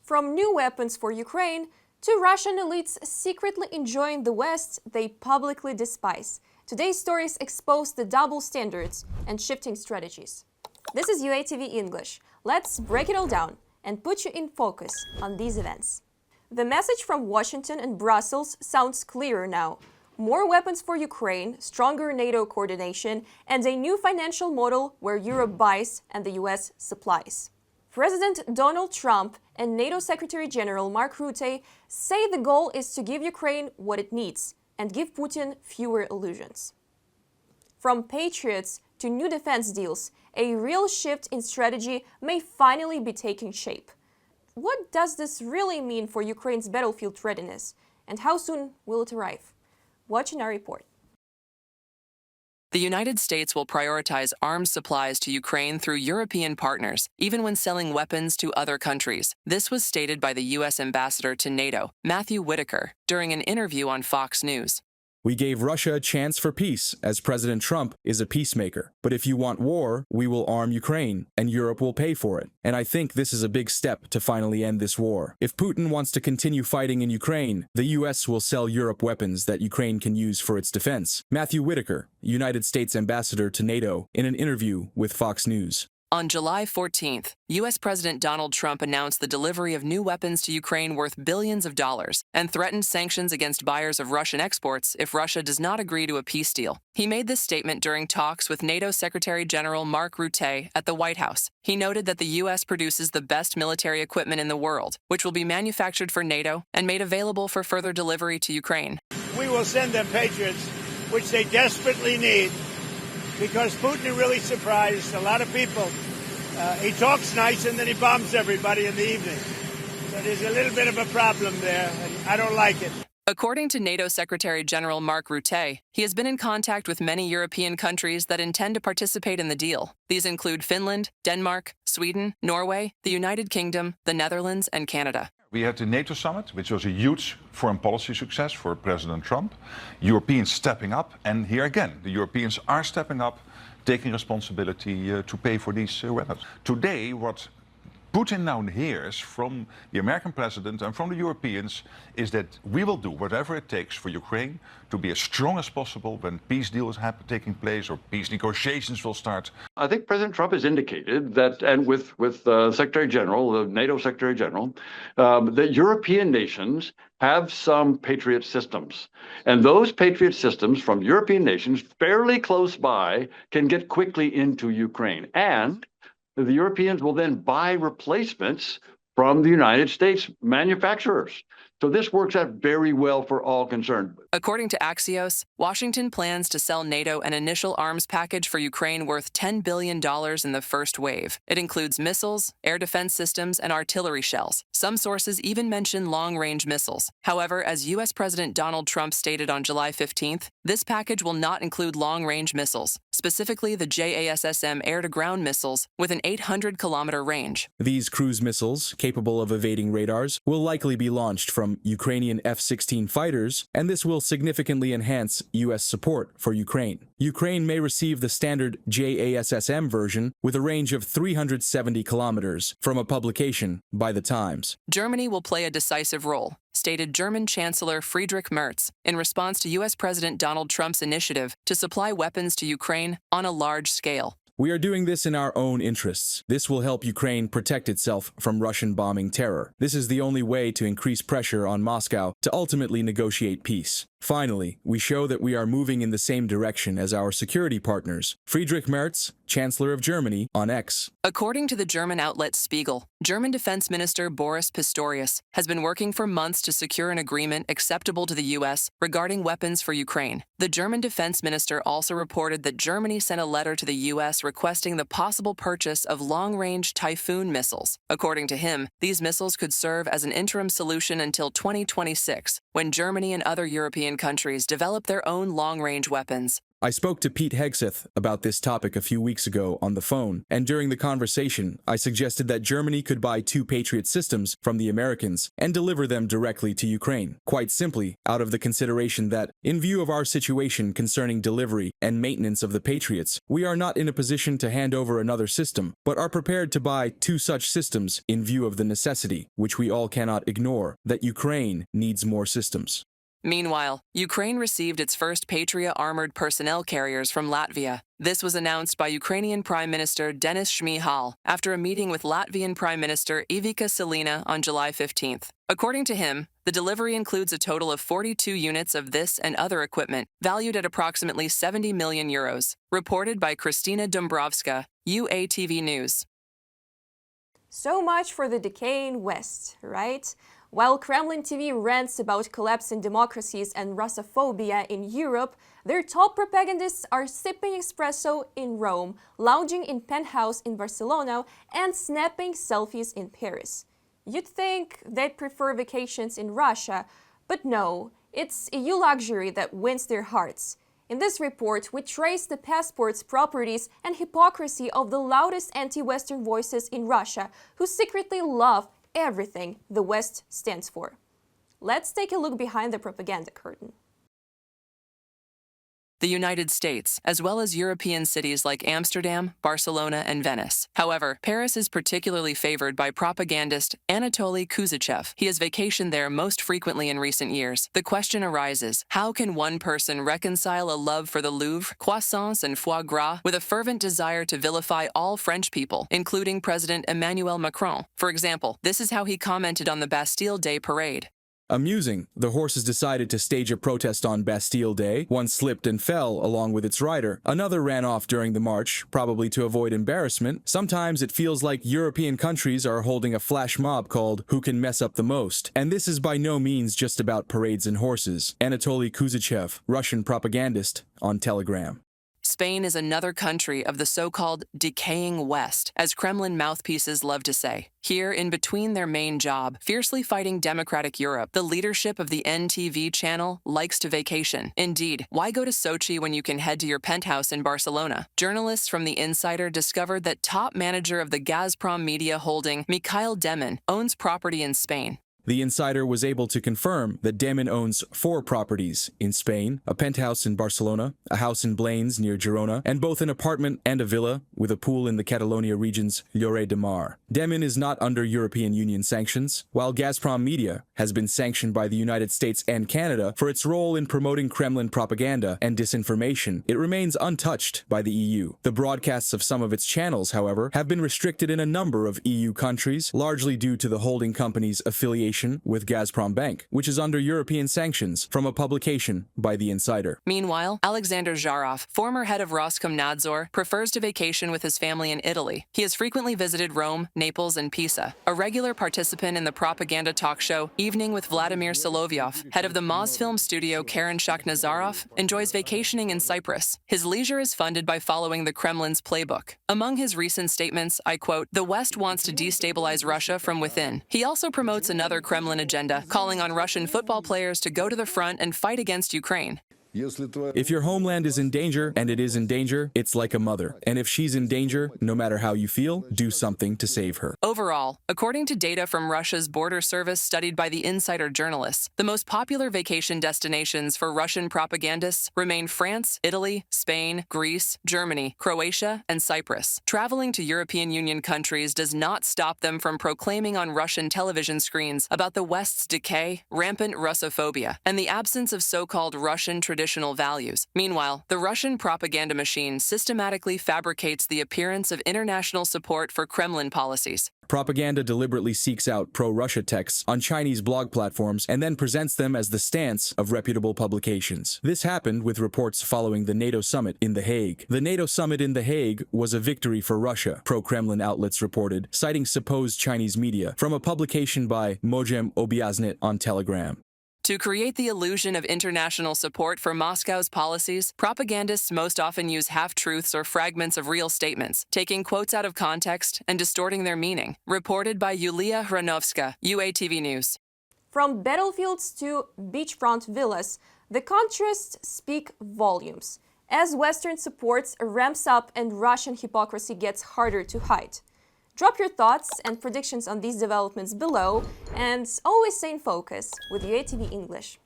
From new weapons for Ukraine to Russian elites secretly enjoying the West they publicly despise. Today's stories expose the double standards and shifting strategies. This is UATV English. Let's break it all down and put you in focus on these events. The message from Washington and Brussels sounds clearer now. More weapons for Ukraine, stronger NATO coordination, and a new financial model where Europe buys and the US supplies. President Donald Trump and NATO Secretary General Mark Rutte say the goal is to give Ukraine what it needs and give Putin fewer illusions. From Patriots to new defense deals, a real shift in strategy may finally be taking shape. What does this really mean for Ukraine's battlefield readiness, and how soon will it arrive? Watch in our report. The United States will prioritize arms supplies to Ukraine through European partners, even when selling weapons to other countries. This was stated by the U.S. ambassador to NATO, Matthew Whitaker, during an interview on Fox News. We gave Russia a chance for peace, as President Trump is a peacemaker. But if you want war, we will arm Ukraine, and Europe will pay for it. And I think this is a big step to finally end this war. If Putin wants to continue fighting in Ukraine, the U.S. will sell Europe weapons that Ukraine can use for its defense. Matthew Whitaker, United States ambassador to NATO, in an interview with Fox News. On July 14th, U.S. President Donald Trump announced the delivery of new weapons to Ukraine worth billions of dollars and threatened sanctions against buyers of Russian exports if Russia does not agree to a peace deal. He made this statement during talks with NATO Secretary General Mark Rutte at the White House. He noted that the U.S. produces the best military equipment in the world, which will be manufactured for NATO and made available for further delivery to Ukraine. We will send them Patriots, which they desperately need, because Putin really surprised a lot of people. He talks nice and then he bombs everybody in the evening. So there's a little bit of a problem there, and I don't like it. According to NATO Secretary General Mark Rutte, he has been in contact with many European countries that intend to participate in the deal. These include Finland, Denmark, Sweden, Norway, the United Kingdom, the Netherlands, and Canada. We had the NATO summit, which was a huge foreign policy success for President Trump. Europeans stepping up, and here again, the Europeans are stepping up, taking responsibility to pay for these weapons. Today, what Putin now hears from the American president and from the Europeans is that we will do whatever it takes for Ukraine to be as strong as possible when peace deals taking place or peace negotiations will start. I think President Trump has indicated that, and with Secretary General, the NATO Secretary General, that European nations have some Patriot systems. And those Patriot systems from European nations fairly close by can get quickly into Ukraine. And the Europeans will then buy replacements from the United States manufacturers. So this works out very well for all concerned. According to Axios, Washington plans to sell NATO an initial arms package for Ukraine worth $10 billion in the first wave. It includes missiles, air defense systems, and artillery shells. Some sources even mention long-range missiles. However, as U.S. President Donald Trump stated on July 15th, this package will not include long-range missiles, specifically the JASSM air-to-ground missiles with an 800-kilometer range. These cruise missiles, capable of evading radars, will likely be launched from Ukrainian F-16 fighters, and this will significantly enhance U.S. support for Ukraine. Ukraine may receive the standard JASSM version with a range of 370 kilometers from a publication by The Times. Germany will play a decisive role, stated German Chancellor Friedrich Merz in response to U.S. President Donald Trump's initiative to supply weapons to Ukraine on a large scale. We are doing this in our own interests. This will help Ukraine protect itself from Russian bombing terror. This is the only way to increase pressure on Moscow to ultimately negotiate peace. Finally, we show that we are moving in the same direction as our security partners. Friedrich Merz, Chancellor of Germany, on X. According to the German outlet Spiegel, German Defense Minister Boris Pistorius has been working for months to secure an agreement acceptable to the U.S. regarding weapons for Ukraine. The German Defense Minister also reported that Germany sent a letter to the U.S. requesting the possible purchase of long-range Typhoon missiles. According to him, these missiles could serve as an interim solution until 2026, when Germany and other European countries develop their own long-range weapons. I spoke to Pete Hegseth about this topic a few weeks ago on the phone, and during the conversation, I suggested that Germany could buy 2 Patriot systems from the Americans and deliver them directly to Ukraine, quite simply out of the consideration that, in view of our situation concerning delivery and maintenance of the Patriots, we are not in a position to hand over another system, but are prepared to buy 2 such systems in view of the necessity, which we all cannot ignore, that Ukraine needs more systems. Meanwhile, Ukraine received its first Patriot armored personnel carriers from Latvia. This was announced by Ukrainian Prime Minister Denis Shmyhal after a meeting with Latvian Prime Minister Ivica Silina on July 15th. According to him, the delivery includes a total of 42 units of this and other equipment, valued at approximately 70 million euros, reported by Kristina Dombrovska, UATV News. So much for the decaying West, right? While Kremlin TV rants about collapsing democracies and Russophobia in Europe, their top propagandists are sipping espresso in Rome, lounging in penthouse in Barcelona, and snapping selfies in Paris. You'd think they'd prefer vacations in Russia, but no, it's EU luxury that wins their hearts. In this report, we trace the passports, properties, and hypocrisy of the loudest anti-Western voices in Russia, who secretly love everything the West stands for. Let's take a look behind the propaganda curtain. The United States, as well as European cities like Amsterdam, Barcelona, and Venice. However, Paris is particularly favored by propagandist Anatoly Kuzychev. He has vacationed there most frequently in recent years. The question arises, how can one person reconcile a love for the Louvre, croissants, and foie gras with a fervent desire to vilify all French people, including President Emmanuel Macron? For example, this is how he commented on the Bastille Day parade. Amusing, the horses decided to stage a protest on Bastille Day. One slipped and fell along with its rider. Another ran off during the march, probably to avoid embarrassment. Sometimes it feels like European countries are holding a flash mob called Who Can Mess Up the Most. And this is by no means just about parades and horses. Anatoly Kuzychev, Russian propagandist, on Telegram. Spain is another country of the so-called decaying West, as Kremlin mouthpieces love to say. Here, in between their main job, fiercely fighting democratic Europe, the leadership of the NTV channel likes to vacation. Indeed, why go to Sochi when you can head to your penthouse in Barcelona? Journalists from The Insider discovered that top manager of the Gazprom media holding, Mikhail Demin, owns property in Spain. The Insider was able to confirm that Demin owns 4 properties in Spain, a penthouse in Barcelona, a house in Blanes near Girona, and both an apartment and a villa with a pool in the Catalonia region's Lloret de Mar. Demin is not under European Union sanctions, while Gazprom Media has been sanctioned by the United States and Canada for its role in promoting Kremlin propaganda and disinformation. It remains untouched by the EU. The broadcasts of some of its channels, however, have been restricted in a number of EU countries, largely due to the holding company's affiliation with Gazprom Bank, which is under European sanctions, from a publication by The Insider. Meanwhile, Alexander Zharov, former head of Roskomnadzor, prefers to vacation with his family in Italy. He has frequently visited Rome, Naples, and Pisa. A regular participant in the propaganda talk show Evening with Vladimir Solovyov, head of the Mosfilm studio Karen Shakhnazarov, enjoys vacationing in Cyprus. His leisure is funded by following the Kremlin's playbook. Among his recent statements, I quote, "The West wants to destabilize Russia from within." He also promotes another Kremlin agenda, calling on Russian football players to go to the front and fight against Ukraine. If your homeland is in danger, and it is in danger, it's like a mother. And if she's in danger, no matter how you feel, do something to save her. Overall, according to data from Russia's border service studied by the Insider journalists, the most popular vacation destinations for Russian propagandists remain France, Italy, Spain, Greece, Germany, Croatia, and Cyprus. Traveling to European Union countries does not stop them from proclaiming on Russian television screens about the West's decay, rampant Russophobia, and the absence of so-called Russian traditional values. Meanwhile, the Russian propaganda machine systematically fabricates the appearance of international support for Kremlin policies. Propaganda deliberately seeks out pro-Russia texts on Chinese blog platforms and then presents them as the stance of reputable publications. This happened with reports following the NATO summit in The Hague. The NATO summit in The Hague was a victory for Russia, pro-Kremlin outlets reported, citing supposed Chinese media from a publication by Mojem Obyaznit on Telegram. To create the illusion of international support for Moscow's policies, propagandists most often use half-truths or fragments of real statements, taking quotes out of context and distorting their meaning. Reported by Yulia Hranovska, UATV News. From battlefields to beachfront villas, the contrasts speak volumes. as Western support ramps up and Russian hypocrisy gets harder to hide. Drop your thoughts and predictions on these developments below, and always stay in focus with UATV English.